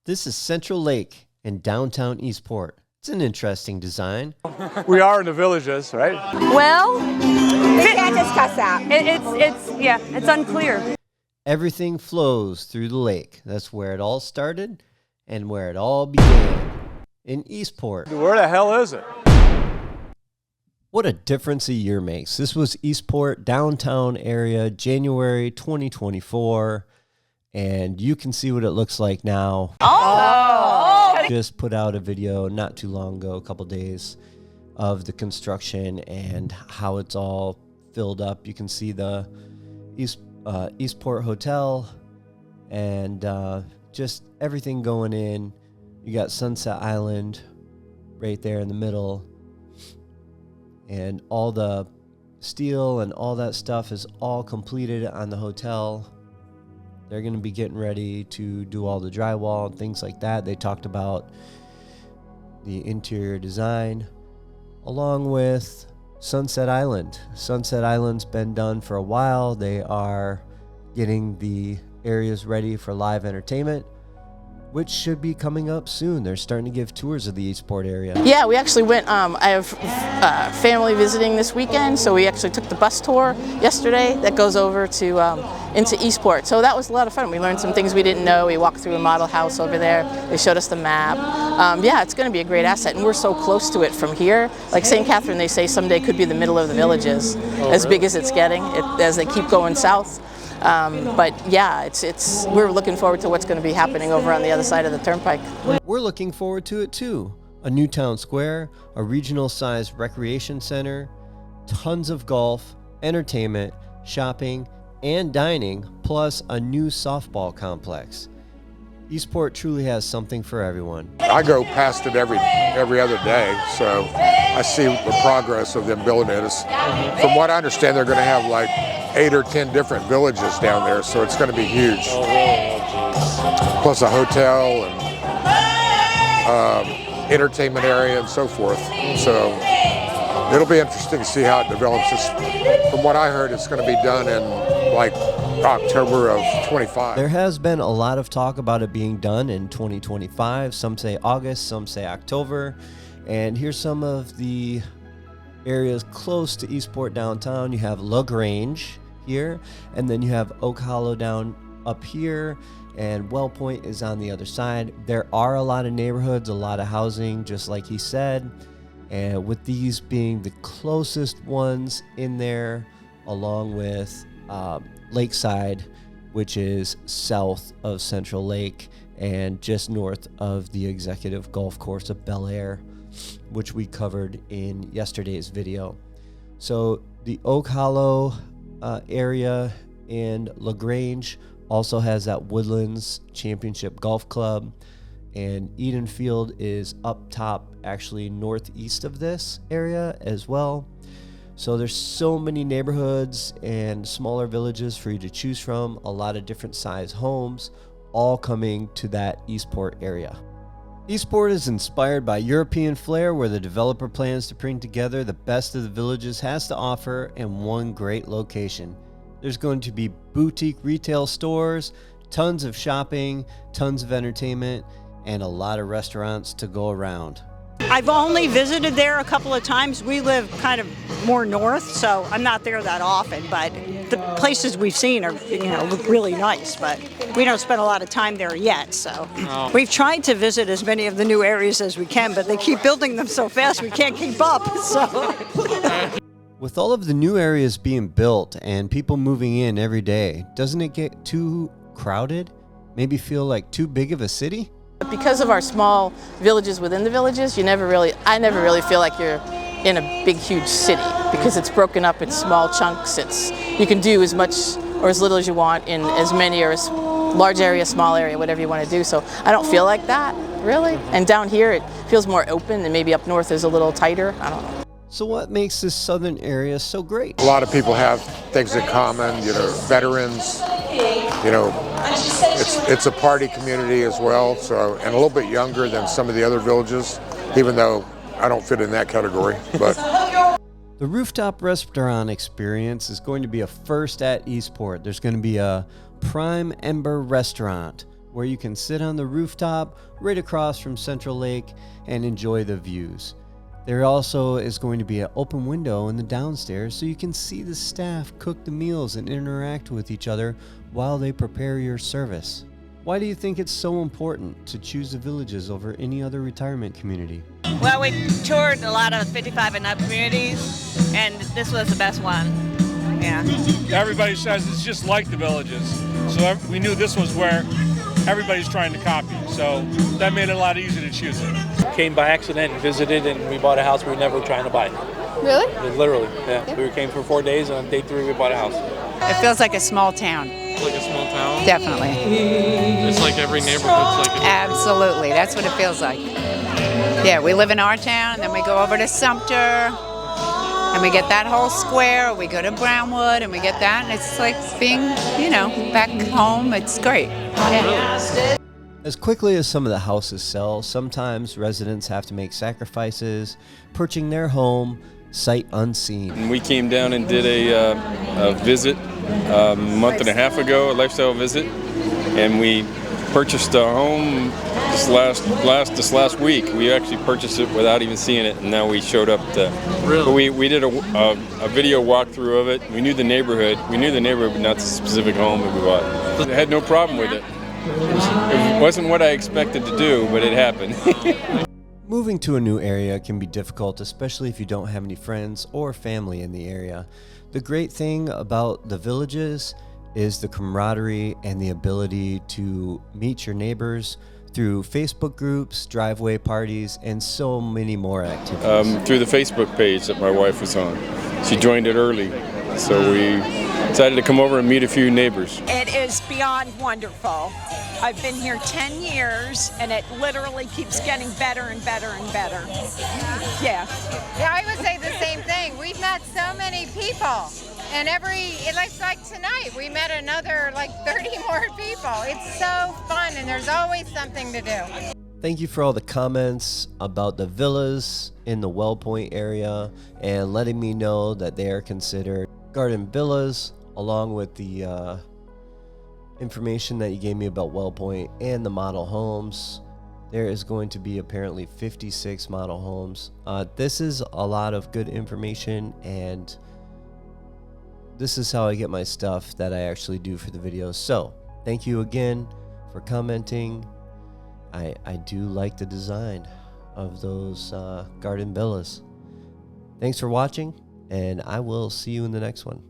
This is Central Lake in downtown Eastport. It's an interesting design. We are in the villages, right? Well, we can't discuss that. It's unclear. Everything flows through the lake. That's where it all started and where it all began, in Eastport. Where the hell is it? What a difference a year makes. This was Eastport, downtown area, January 2024. And you can see what it looks like now. Just put out a video not too long ago, a couple days, of the construction and how it's all filled up. You can see the Eastport Hotel and just everything going in. You got Sunset Island right there in the middle. And all the steel and all that stuff is all completed on the hotel. They're going to be getting ready to do all the drywall and things like that. They talked about the interior design along with Sunset Island. Sunset Island's been done for a while. They are getting the areas ready for live entertainment, which should be coming up soon. They're starting to give tours of the Eastport area. Yeah, we actually went, I have family visiting this weekend, so we actually took the bus tour yesterday that goes over to into Eastport. So that was a lot of fun. We learned some things we didn't know. We walked through a model house over there. They showed us the map. Yeah, it's going to be a great asset, and we're so close to it from here. Like St. Catherine, they say someday could be the middle of the villages, as big as it's getting as they keep going south. But yeah, we're looking forward to what's going to be happening over on the other side of the turnpike. We're looking forward to it too. A new town square, a regional-sized recreation center, tons of golf, entertainment, shopping, and dining, plus a new softball complex. Eastport truly has something for everyone. I go past it every other day, so I see the progress of them building it. From what I understand, they're going to have like 8 or 10 different villages down there, so it's going to be huge. Plus a hotel and entertainment area and so forth. So it'll be interesting to see how it develops. From what I heard, it's going to be done in like October of 25. There has been a lot of talk about it being done in 2025. Some say August, some say October. And here's some of the areas close to Eastport downtown. You have LaGrange here, and then you have Oak Hollow down up here, and Well Point is on the other side. There are a lot of neighborhoods, a lot of housing, just like he said. And with these being the closest ones in there, along with Lakeside, which is south of Central Lake and just north of the executive golf course of Bel Air, which we covered in yesterday's video. So the Oak Hollow area and LaGrange also has that Woodlands Championship Golf Club, and Eden Field is up top, actually northeast of this area as well. So there's so many neighborhoods and smaller villages for you to choose from, a lot of different size homes, all coming to that Eastport area. Eastport is inspired by European flair, where the developer plans to bring together the best of the villages has to offer in one great location. There's going to be boutique retail stores, tons of shopping, tons of entertainment, and a lot of restaurants to go around. I've only visited there a couple of times. We live kind of more north, so I'm not there that often, but the places we've seen are, look really nice, but we don't spend a lot of time there yet, so. We've tried to visit as many of the new areas as we can, but they keep building them so fast we can't keep up, so. With all of the new areas being built and people moving in every day, doesn't it get too crowded? Maybe feel like too big of a city? Because of our small villages within the villages, I never really feel like you're in a big, huge city, because it's broken up in small chunks. You can do as much or as little as you want in as many or as large area, small area, whatever you want to do. So I don't feel like that, really. And down here, it feels more open, and maybe up north is a little tighter. I don't know. So what makes this southern area so great? A lot of people have things in common, veterans, it's a party community as well, so, and a little bit younger than some of the other villages, even though I don't fit in that category. But the rooftop restaurant experience is going to be a first at Eastport. There's going to be a Prime Ember restaurant where you can sit on the rooftop right across from Central Lake and enjoy the views. There also is going to be an open window in the downstairs so you can see the staff cook the meals and interact with each other while they prepare your service. Why do you think it's so important to choose the Villages over any other retirement community? Well, we toured a lot of 55 and up communities, and this was the best one. Yeah. Everybody says it's just like the Villages, so we knew this was where everybody's trying to copy, so that made it a lot easier to choose it. Came by accident and visited, and we bought a house we were never trying to buy. Really? Literally, yeah. We came for 4 days, and on day 3 we bought a house. It feels like a small town. Like a small town? Definitely. It's like every neighborhood's like a... Absolutely, that's what it feels like. Yeah, we live in our town, and then we go over to Sumter, and we get that whole square, or we go to Brownwood, and we get that, and it's like being, back home. It's great. Yeah. As quickly as some of the houses sell, sometimes residents have to make sacrifices, purchasing their home sight unseen. And we came down and did a visit a month and a half ago, a lifestyle visit, and we purchased a home this last week. We actually purchased it without even seeing it, and now we showed up to. Really? We did a video walkthrough of it. We knew the neighborhood. We knew the neighborhood, but not the specific home that we bought. I had no problem with it. It wasn't what I expected to do, but it happened. Moving to a new area can be difficult, especially if you don't have any friends or family in the area. The great thing about the Villages is the camaraderie and the ability to meet your neighbors through Facebook groups, driveway parties, and so many more activities. Through the Facebook page that my wife was on. She joined it early, so we decided to come over and meet a few neighbors. It is beyond wonderful. I've been here 10 years, and it literally keeps getting better and better and better. Yeah. Yeah, I would say the same thing. We've met so many people, and like tonight, we met another 30 more people. It's so fun, and there's always something to do. Thank you for all the comments about the villas in the Well Point area and letting me know that they are considered garden villas, along with the information that you gave me about Well Point and the model homes. There is going to be apparently 56 model homes. This is a lot of good information, and this is how I get my stuff that I actually do for the videos. So thank you again for commenting. I do like the design of those garden villas. Thanks for watching, and I will see you in the next one.